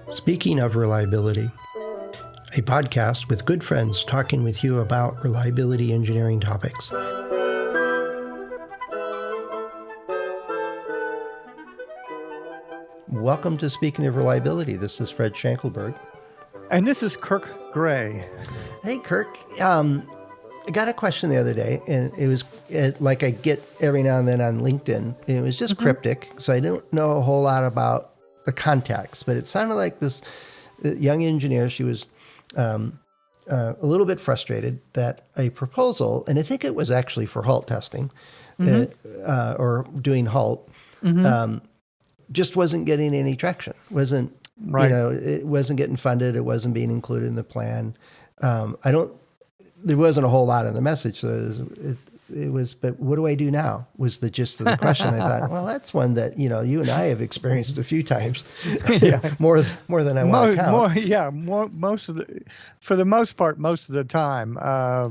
Speaking of reliability, a podcast with good friends talking with you about reliability engineering topics. Welcome to Speaking of Reliability. This is Fred Schenkelberg. And this is Kirk Gray. Hey, Kirk. I got a question the other day, and it was like I get every now and then on LinkedIn. It was just cryptic, so I don't know a whole lot about the context, but it sounded like this young engineer, she was a little bit frustrated that a proposal, and I think it was actually for HALT testing, or doing HALT, just wasn't getting any traction. Wasn't, right. It wasn't getting funded. It wasn't being included in the plan. There wasn't a whole lot in the message. So it was, but what do I do now? Was the gist of the question. I thought, well, that's one that, you and I have experienced a few times. more than I want to count. For the most part, most of the time,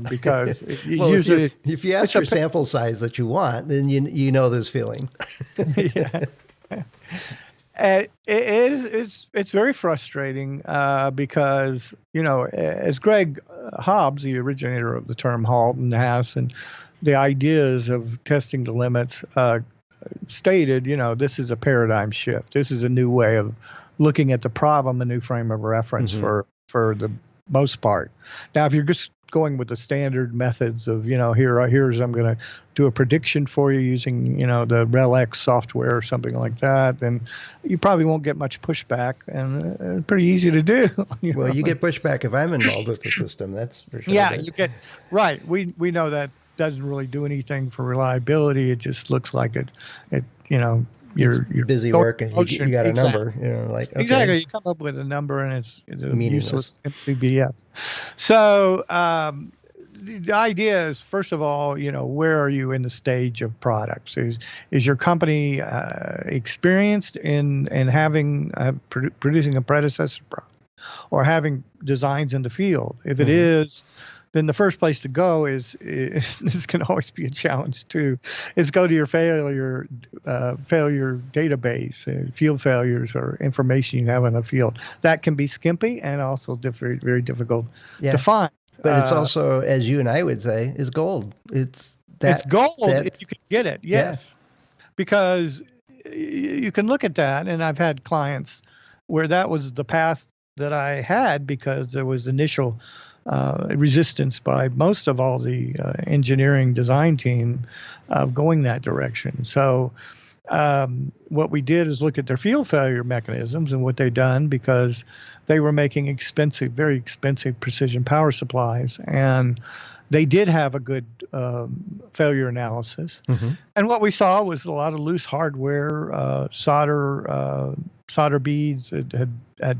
because well, usually if you ask for sample size that you want, then you know this feeling. Yeah. It's very frustrating because, as Greg Hobbs, the originator of the term HALT and HAS, and the ideas of testing the limits, stated, this is a paradigm shift. This is a new way of looking at the problem, a new frame of reference for the most part. Now, if you're just going with the standard methods of, here's I'm going to do a prediction for you using, the RelX software or something like that, then you probably won't get much pushback, and it's pretty easy to do. You get pushback if I'm involved with the system, that's for sure. Yeah, you get, right. We know that doesn't really do anything for reliability. It just looks like you're busy work and you got a number, okay. Exactly. You come up with a number and it's a useless PBF. So the idea is, first of all, where are you in the stage of products? Is your company experienced in having producing a predecessor product or having designs in the field? If it is, then the first place to go is this can always be a challenge too, is go to your failure database, field failures or information you have in the field. That can be skimpy and also very, very difficult to find. But it's also, as you and I would say, is gold. It's gold if you can get it, yes. Yeah. Because you can look at that, and I've had clients where that was the path that I had because there was initial resistance by most of all the engineering design team of going that direction. So what we did is look at their field failure mechanisms and what they'd done, because they were making very expensive precision power supplies, and they did have a good failure analysis. And what we saw was a lot of loose hardware, solder beads had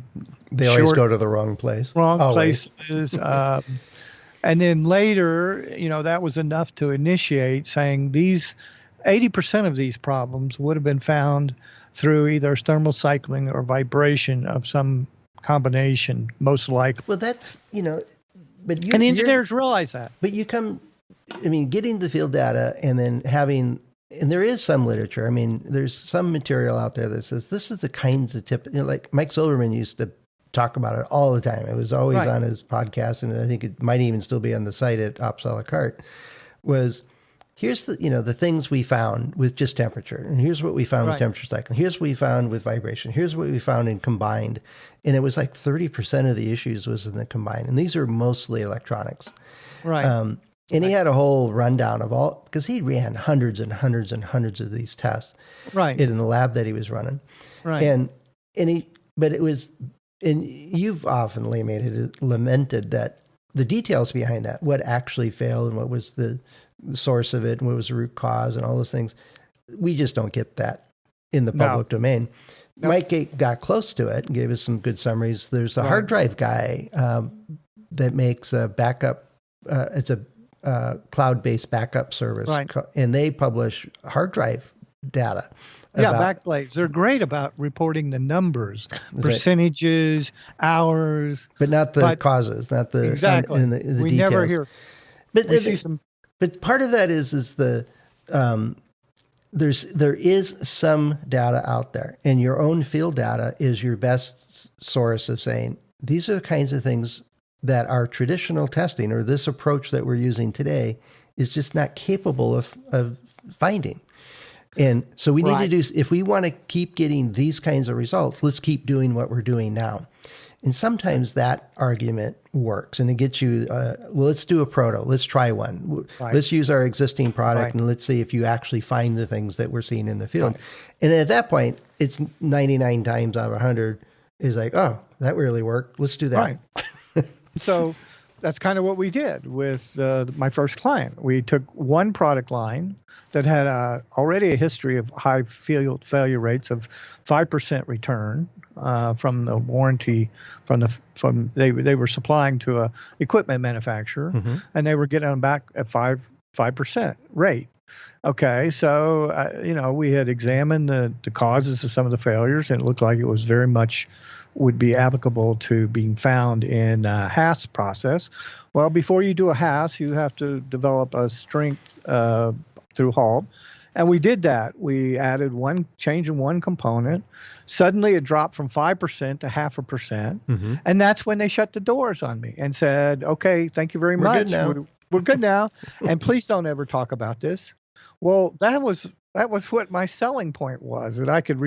they always go to the wrong place. Places. And then later, that was enough to initiate saying 80% of these problems would have been found through either thermal cycling or vibration of some combination, most likely. Well, that's, but and engineers realize that. But getting the field data and then having, and there is some literature. There's some material out there that says this is the kinds of like Mike Silverman used to talk about it all the time. It was always on his podcast, and I think it might even still be on the site at Ops a la carte, was here's the things we found with just temperature, and here's what we found with temperature cycle. Here's what we found with vibration. Here's what we found in combined. And it was like 30% of the issues was in the combined. And these are mostly electronics. Right. And he had a whole rundown of all, because he ran hundreds and hundreds and hundreds of these tests in the lab that he was running. Right. But it was, and you've often lamented that the details behind that, what actually failed and what was the source of it and what was the root cause and all those things, we just don't get that in the public domain. Nope. Mike got close to it and gave us some good summaries. There's a hard drive guy that makes a backup. It's a cloud-based backup service, and they publish hard drive data. Backblaze. They're great about reporting the numbers, percentages, hours, but not the causes, not the exactly. And the we details. Never hear. But part of that is the there is some data out there, and your own field data is your best source of saying these are the kinds of things that our traditional testing or this approach that we're using today is just not capable of finding. And so we need to do, if we want to keep getting these kinds of results, let's keep doing what we're doing now. And sometimes that argument works and it gets you, well, let's do a proto. Let's try one. Right. Let's use our existing product and let's see if you actually find the things that we're seeing in the field. Right. And at that point, it's 99 times out of 100 is like, oh, that really worked. Let's do that. Right. So that's kind of what we did with my first client. We took one product line that had already a history of high field failure rates of 5% return from the warranty from they were supplying to a equipment manufacturer, and they were getting them back at 5% rate. Okay, so we had examined the causes of some of the failures, and it looked like it was very much would be applicable to being found in HAS process. Well, before you do a HAS, you have to develop a strength through HALT. And we did that. We added change in one component. Suddenly it dropped from 5% to 0.5%. And that's when they shut the doors on me and said, okay, thank you very much. We're good now. And please don't ever talk about this. Well, that was what my selling point was, that I could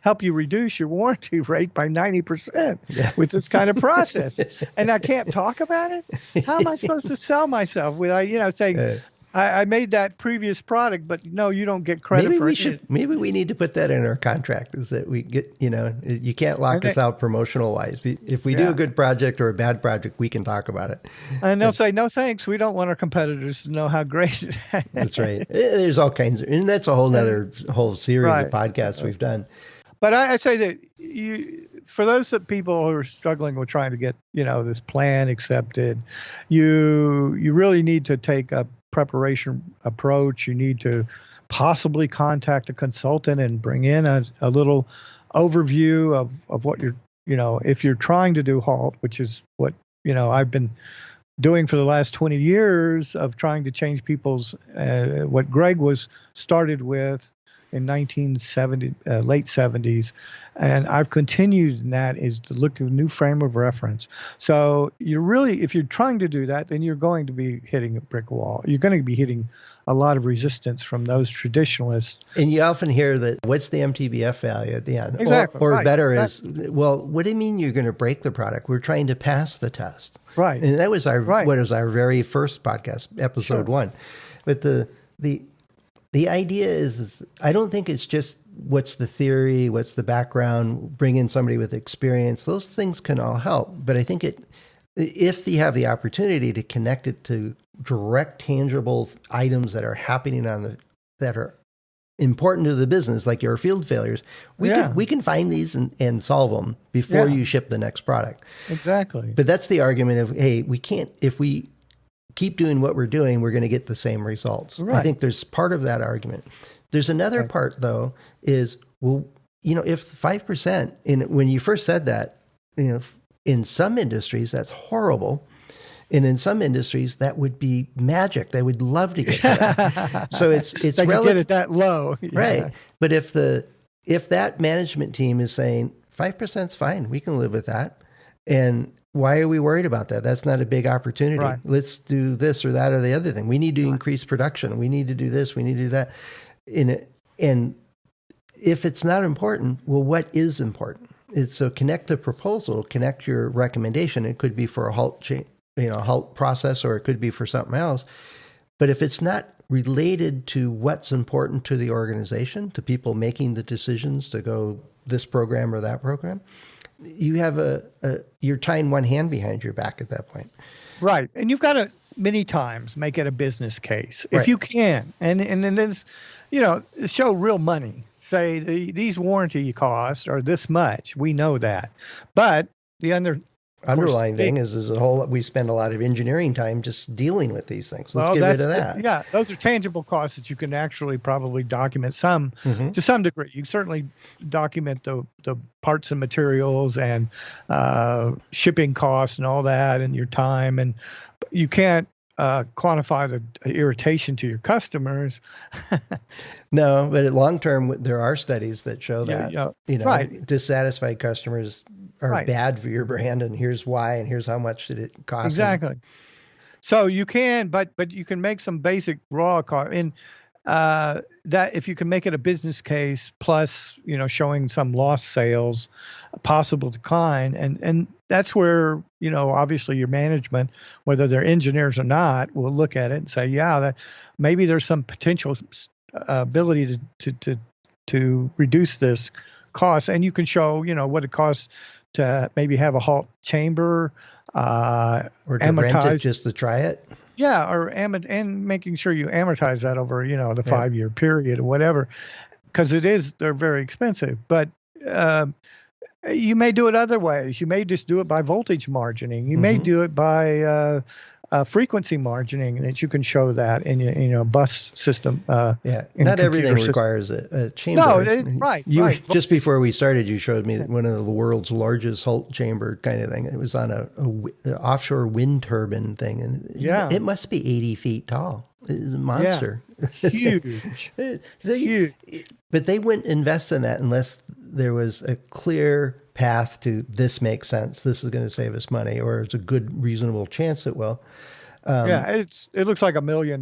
help you reduce your warranty rate by 90% with this kind of process. And I can't talk about it? How am I supposed to sell myself without, saying, I made that previous product, but no, you don't get credit for it. Maybe we need to put that in our contract, is that we get, you can't lock us out promotional wise. If we do a good project or a bad project, we can talk about it. And they'll say, no, thanks. We don't want our competitors to know how great it is. That's right. There's all kinds and that's a whole series of podcasts we've done. But I say that for those people who are struggling with trying to get, this plan accepted, you really need to take a preparation approach. You need to possibly contact a consultant and bring in a little overview of what you're, if you're trying to do HALT, which is what, I've been doing for the last 20 years of trying to change people's, what Greg was started with in 1970, late 70s. And I've continued in that is to look at a new frame of reference. So if you're trying to do that, then you're going to be hitting a brick wall. You're going to be hitting a lot of resistance from those traditionalists. And you often hear that, what's the MTBF value at the end? Exactly. Or better is, well, what do you mean you're going to break the product? We're trying to pass the test. Right. And that was what was our very first podcast, episode 1. But the idea is I don't think it's just what's the theory, what's the background, bring in somebody with experience. Those things can all help. But I think if you have the opportunity to connect it to direct, tangible items that are happening that are important to the business, like your field failures, we can find these and solve them before you ship the next product. Exactly. But that's the argument of, hey, we can't, if we keep doing what we're doing, we're going to get the same results. Right. I think there's part of that argument. There's another part, though, is, well, if 5%, when you first said that, in some industries, that's horrible. And in some industries, that would be magic. They would love to get that. So it's they can get it that low. Right. But if that management team is saying 5% is fine, we can live with that. And why are we worried about that? That's not a big opportunity. Right. Let's do this or that or the other thing. We need to increase production. We need to do this. We need to do that. And if it's not important, well, what is important? So connect the proposal, connect your recommendation. It could be for a HALT process, or it could be for something else. But if it's not related to what's important to the organization, to people making the decisions to go this program or that program, you have you're tying one hand behind your back at that point. Right. And you've got to many times make it a business case if you can. And then there's, show real money. Say these warranty costs are this much. We know that. But the underlying thing is we spend a lot of engineering time just dealing with these things. Let's get rid of that. Yeah, those are tangible costs that you can actually probably document to some degree. You certainly document the parts and materials and shipping costs and all that and your time, and you can't quantify the irritation to your customers. No, but at long term, there are studies that show that right. dissatisfied customers are bad for your brand, and here's why, and here's how much did it cost. Exactly. So you can, but you can make some basic raw cost, and that if you can make it a business case plus showing some lost sales, a possible decline, and that's where obviously your management, whether they're engineers or not, will look at it and say, yeah, that maybe there's some potential ability to reduce this cost, and you can show what it costs to maybe have a HALT chamber, or to rent it just to try it. Yeah, and making sure you amortize that over the 5-year period or whatever, because they're very expensive. But you may do it other ways. You may just do it by voltage margining. You may do it by frequency margining, that you can show that in your bus system. Not everything requires a chamber. No, right. Just before we started, you showed me one of the world's largest HALT chamber kind of thing. It was on a offshore wind turbine thing, and it must be 80 feet tall. It's a monster. Yeah. Huge. Huge. But they wouldn't invest in that unless there was a clear path to this makes sense. This is going to save us money, or there's a good, reasonable chance it will. It looks like $1 million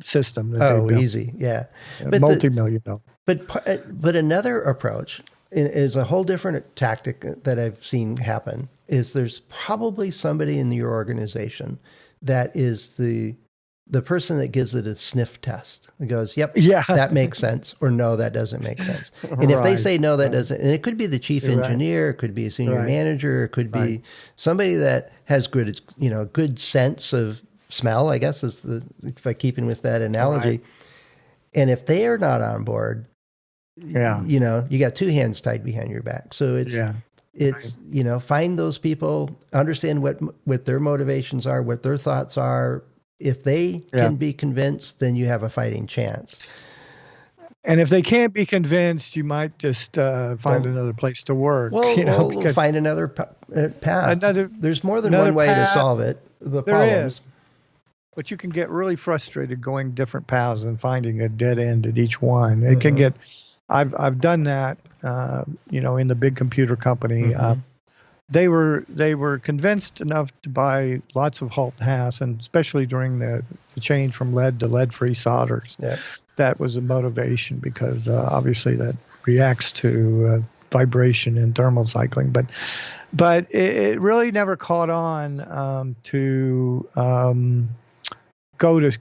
system. That they built. Easy, yeah. Multi-million-dollar. But another approach is a whole different tactic that I've seen happen. Is there's probably somebody in your organization that is the person that gives it a sniff test. It goes, yep, that makes sense, or no, that doesn't make sense. And if they say no, that doesn't, and it could be the chief engineer, it could be a senior manager, it could be somebody that has good sense of smell, I guess, if I keep in with that analogy. Right. And if they are not on board, you got two hands tied behind your back. So it's find those people, understand what their motivations are, what their thoughts are. If they can be convinced, then you have a fighting chance. And if they can't be convinced, you might just find another place to work. Well, find another path. There's more than one way to solve it. There is. But you can get really frustrated going different paths and finding a dead end at each one. It can get. I've done that. In the big computer company. They were convinced enough to buy lots of HALT HAS, and especially during the change from lead to lead-free solders. Yeah. That was a motivation, because obviously that reacts to vibration and thermal cycling. But it really never caught on to go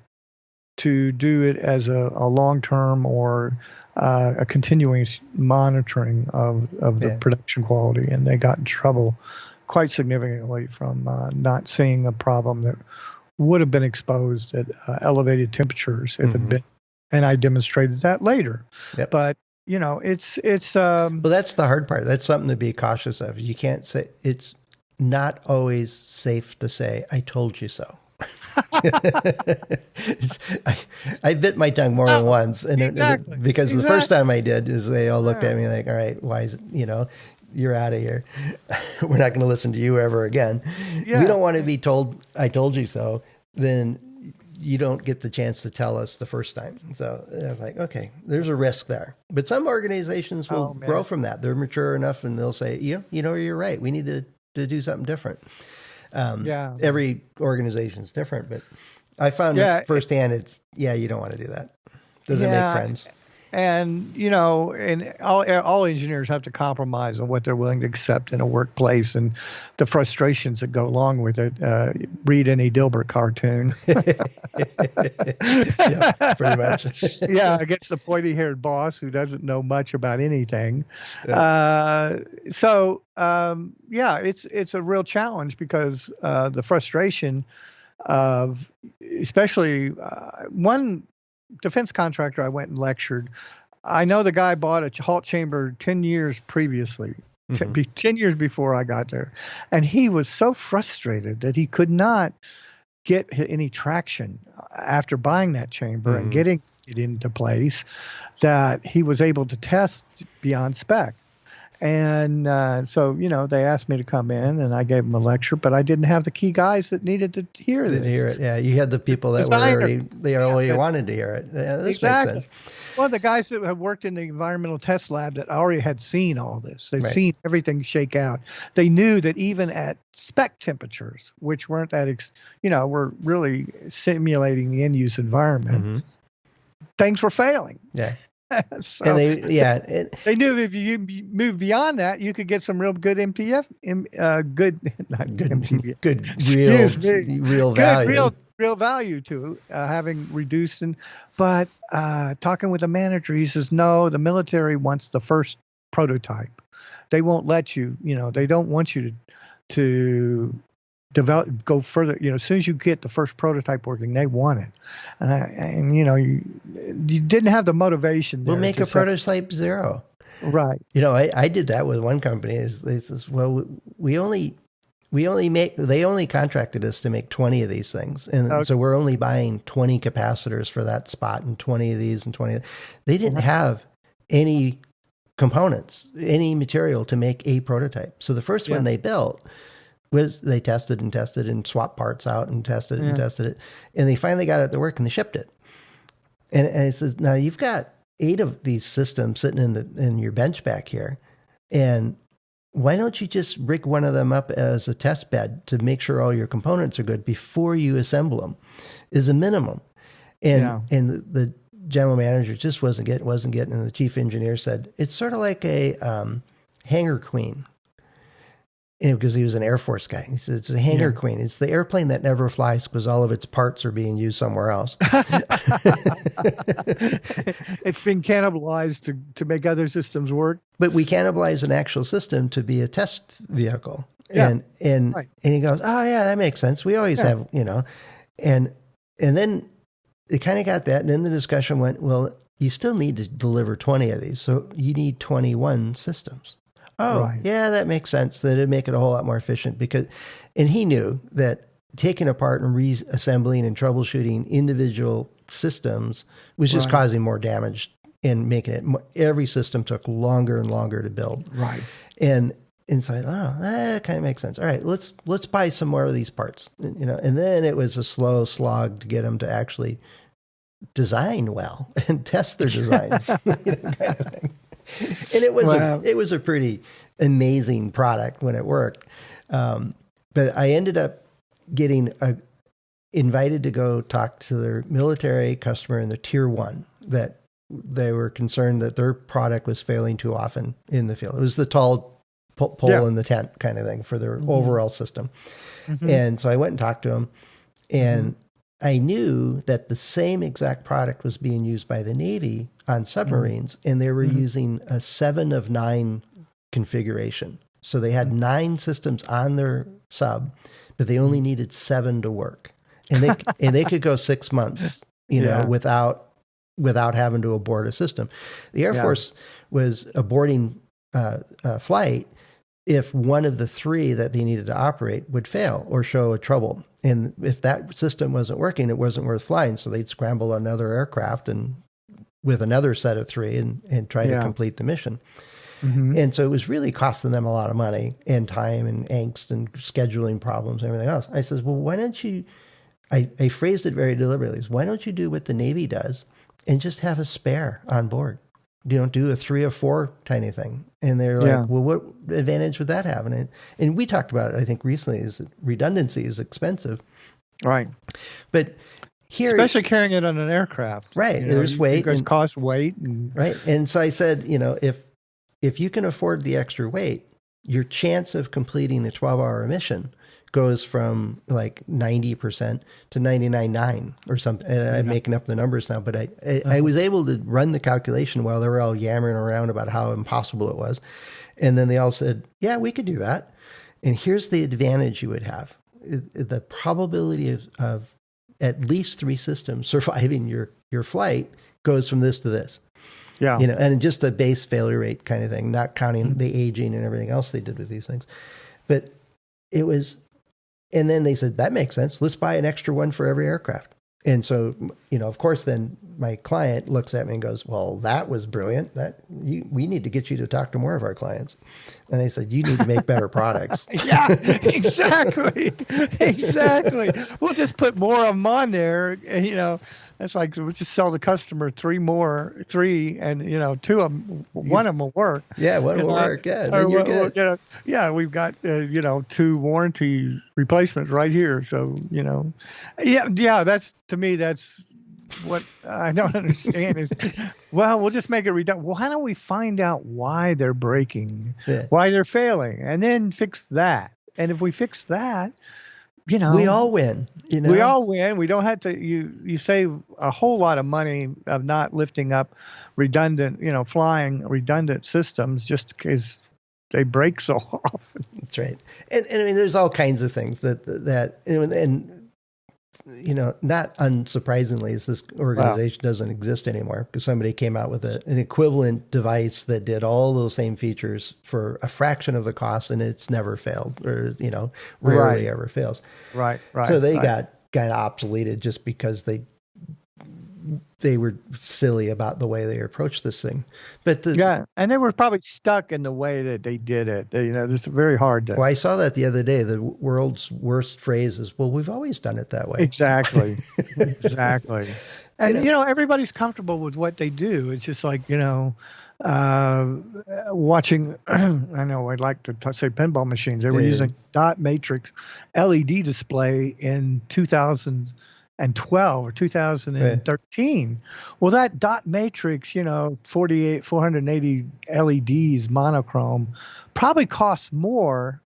to do it as a long-term or a continuing monitoring of the production quality, and they got in trouble quite significantly from not seeing a problem that would have been exposed at elevated temperatures if it had been. And I demonstrated that later. Yep. But it's well, that's the hard part. That's something to be cautious of. You can't say, it's not always safe to say, "I told you so." I bit my tongue more than once, and because the first time I did, is they all looked at me like, "All right, why is it, you're out of here. We're not going to listen to you ever again." We don't want to be told, "I told you so." Then you don't get the chance to tell us the first time. So I was like, okay, there's a risk there. But some organizations will grow from that. They're mature enough, and they'll say, you're right. We need to do something different. Every organization is different, but I found firsthand you don't want to do that. Doesn't make friends. And and all engineers have to compromise on what they're willing to accept in a workplace, and the frustrations that go along with it. Read any Dilbert cartoon. Yeah, pretty much. Against the pointy-haired boss who doesn't know much about anything. It's a real challenge, because the frustration of, especially one defense contractor I went and lectured. I know the guy bought a HALT chamber 10 years previously, 10 years before I got there. And he was so frustrated that he could not get any traction after buying that chamber and getting it into place, that he was able to test beyond spec. And so, they asked me to come in, and I gave them a lecture, but I didn't have the key guys that needed to hear this. Didn't hear it. Yeah, you had the people that already wanted to hear it. Yeah, this exactly. makes sense. Well, the guys that have worked in the environmental test lab that already had seen all this, they've Right. seen everything shake out. They knew that even at spec temperatures, which weren't that, were really simulating the end-use environment, things were failing. Yeah. So And they knew if you move beyond that, you could get some real good real value. Real value to having reduced. But talking with the manager, he says, no, the military wants the first prototype. They won't let you, they don't want you to develop, go further. As soon as you get the first prototype working, they want it. And you didn't have the motivation. We'll make a prototype zero. Right. I did that with one company. They says, well, they only contracted us to make 20 of these things. And so we're only buying 20 capacitors for that spot and 20 of these and 20. They didn't have any components, any material to make a prototype. So the first one they built was they tested and swapped parts out and tested it. And they finally got it to work and they shipped it. And it says, now you've got 8 of these systems sitting in your bench back here. And why don't you just rig one of them up as a test bed to make sure all your components are good before you assemble them is a minimum. And the general manager just wasn't getting, and the chief engineer said, it's sort of like a hangar queen. Because he was an Air Force guy. He said, it's a hangar queen. It's the airplane that never flies because all of its parts are being used somewhere else. It's been cannibalized to make other systems work. But we cannibalize an actual system to be a test vehicle. Yeah. And he goes, oh, yeah, that makes sense. We always have, And then it kind of got that. And then the discussion went, well, you still need to deliver 20 of these. So you need 21 systems. Oh, yeah, that makes sense. That it'd make it a whole lot more efficient and he knew that taking apart and reassembling and troubleshooting individual systems was just causing more damage and making it every system took longer and longer to build. Right. And so, that kind of makes sense. All right, let's buy some more of these parts, and then it was a slow slog to get them to actually design well and test their designs, kind of thing. And it was a pretty amazing product when it worked. But I ended up getting invited to go talk to their military customer in the tier 1 that they were concerned that their product was failing too often in the field. It was the tall pole in the tent kind of thing for their overall system. And so I went and talked to them, and I knew that the same exact product was being used by the Navy on submarines, and they were using a 7 of 9 configuration. So they had 9 systems on their sub, but they only needed 7 to work. And they could go 6 months, without having to abort a system. The Air Force was aborting a flight if one of the 3 that they needed to operate would fail or show a trouble. And if that system wasn't working, it wasn't worth flying. So they'd scramble another aircraft and with another set of 3 and try to complete the mission. And so it was really costing them a lot of money and time and angst and scheduling problems and everything else. I says, well, why don't you, I phrased it very deliberately, why don't you do what the Navy does and just have a spare on board? Do a 3 or 4 tiny thing. And they're like, well, what advantage would that have? And we talked about it, I think, recently, is that redundancy is expensive. Right. But here, especially carrying it on an aircraft. Right. There's weight. Because cost weight. Right. And so I said, if you can afford the extra weight, your chance of completing a 12-hour mission goes from like 90% to 99.9 or something. And I'm making up the numbers now, but I was able to run the calculation while they were all yammering around about how impossible it was. And then they all said, yeah, we could do that. And here's the advantage you would have. The probability of at least 3 systems surviving your flight goes from this to this. Yeah. And just a base failure rate kind of thing, not counting the aging and everything else they did with these things. But it was, and then they said, that makes sense. Let's buy an extra one for every aircraft. And so, of course, then my client looks at me and goes, well, that was brilliant. We need to get you to talk to more of our clients. And I said, you need to make better products. Yeah, exactly. Exactly. We'll just put more of them on there. And, it's like we'll just sell the customer three, and, two of them, one of them will work. Yeah, one will work. Yeah, then you're good. Yeah, we've got, 2 warranty replacements right here. So, that's, to me, that's what I don't understand is, well, we'll just make it redundant. Well, how do we find out why they're breaking, why they're failing, and then fix that? And if we fix that, we all win. We all win. We don't have to. You save a whole lot of money of not lifting up redundant, flying redundant systems just because they break so often. That's right. And I mean, there's all kinds of things that not unsurprisingly, is this organization doesn't exist anymore because somebody came out with an equivalent device that did all those same features for a fraction of the cost, and it's never failed, or rarely ever fails. Right. So they got obsoleted just because they were silly about the way they approached this thing. But and they were probably stuck in the way that they did it. It's very hard to. Well, I saw that the other day. The world's worst phrase is, "Well, we've always done it that way." Exactly. And everybody's comfortable with what they do. It's just like watching. I know I'd like to say pinball machines. They were using dot matrix LED display in 2012 or 2013. Well, that dot matrix, 480 LEDs monochrome probably costs more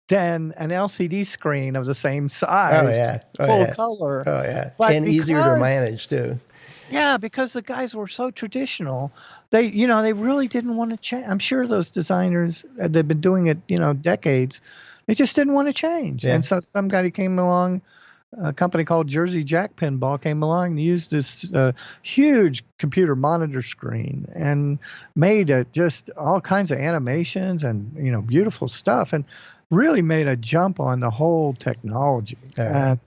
than an LCD screen of the same size, full color. Oh yeah, and easier to manage too. Yeah, because the guys were so traditional. They really didn't want to change. I'm sure those designers, they've been doing it, decades. They just didn't want to change. Yeah. And so some guy came along, a company called Jersey Jack Pinball came along and used this huge computer monitor screen and made just all kinds of animations and beautiful stuff, and really made a jump on the whole technology. And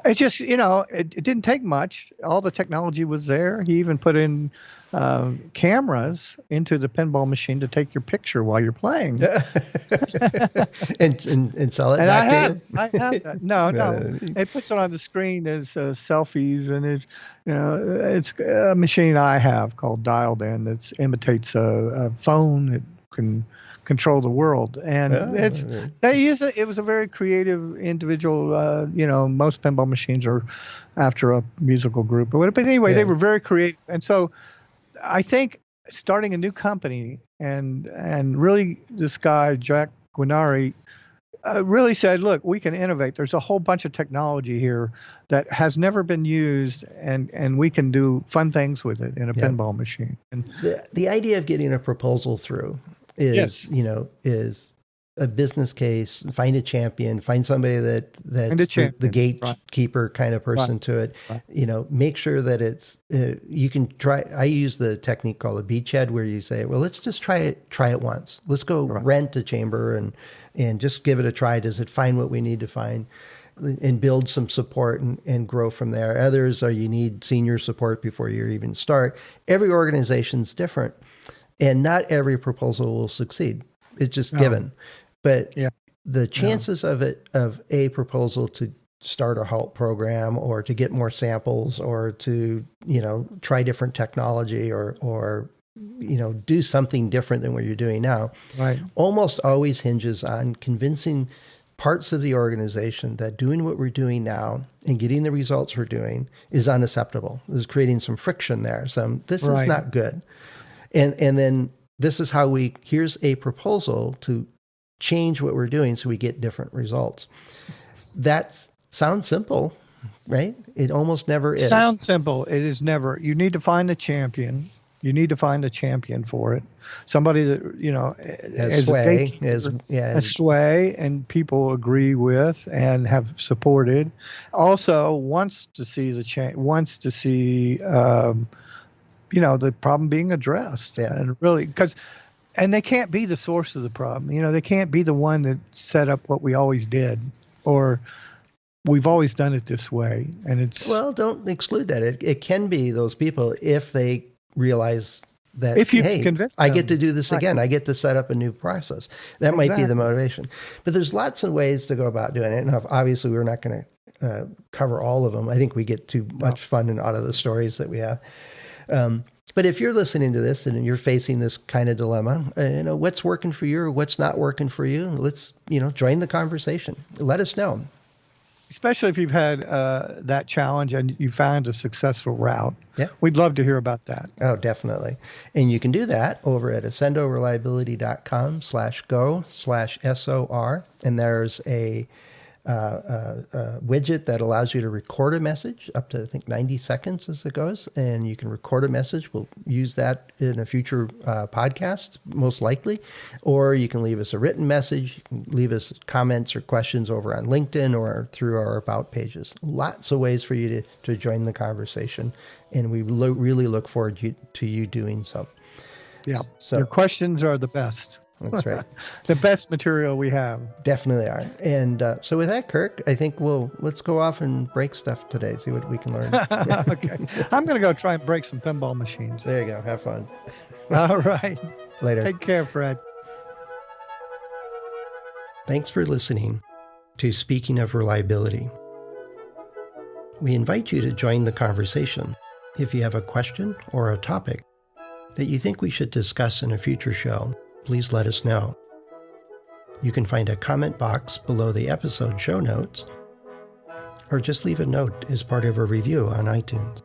it's just it didn't take much. All the technology was there. He even put in cameras into the pinball machine to take your picture while you're playing. and sell it. And back I have that. No. It puts it on the screen as selfies, and it's a machine I have called Dialed In that imitates a phone that can control the world, and they use it. It was a very creative individual. Most pinball machines are after a musical group or whatever. But anyway, they were very creative, and so I think starting a new company and really this guy Jack Guinari really said, look, we can innovate. There's a whole bunch of technology here that has never been used, and we can do fun things with it in a pinball machine. And the idea of getting a proposal through is a business case. Find a champion, find somebody that's the gatekeeper kind of person to it. Right. Make sure that it's you can try. I use the technique called a beachhead, where you say, well, let's just try it once. Let's go rent a chamber and just give it a try. Does it find what we need to find? And build some support and grow from there. Others you need senior support before you even start. Every organization's different, and not every proposal will succeed. It's just given. But the chances of a proposal to start a HALT program, or to get more samples, or to, try different technology, or do something different than what you're doing now, almost always hinges on convincing parts of the organization that doing what we're doing now and getting the results we're doing is unacceptable. There's creating some friction there. This is not good. And then this is how here's a proposal to change what we're doing so we get different results. That sounds simple, right? It almost never is. Sounds simple. It is never. You need to find a champion. You need to find a champion for it. Somebody that, has sway and people agree with and have supported. Also wants to see the problem being addressed. And really, and they can't be the source of the problem. They can't be the one that set up what we always did, or we've always done it this way, and it's Well, don't exclude that. It can be those people if they realize that, if you hey, convince I them. get to do this again. I get to set up a new process. That might be the motivation. But there's lots of ways to go about doing it. And obviously, we're not going to cover all of them. I think we get too much fun out of the stories that we have. But if you're listening to this and you're facing this kind of dilemma, what's working for you or what's not working for you, let's, join the conversation. Let us know. Especially if you've had that challenge and you found a successful route. Yeah. We'd love to hear about that. Oh, definitely. And you can do that over at accendoreliability.com/go/SOR. And there's a widget that allows you to record a message up to, I think, 90 seconds as it goes. And you can record a message. We'll use that in a future podcast, most likely. Or you can leave us a written message. You can leave us comments or questions over on LinkedIn or through our About pages. Lots of ways for you to join the conversation. And we really look forward to you doing so. Yeah. So, your questions are the best. That's right. The best material we have. Definitely are. And so with that, Kirk, I think let's go off and break stuff today, see what we can learn. Okay. I'm going to go try and break some pinball machines. There you go. Have fun. All right. Later. Take care, Fred. Thanks for listening to Speaking of Reliability. We invite you to join the conversation. If you have a question or a topic that you think we should discuss in a future show, please let us know. You can find a comment box below the episode show notes, or just leave a note as part of a review on iTunes.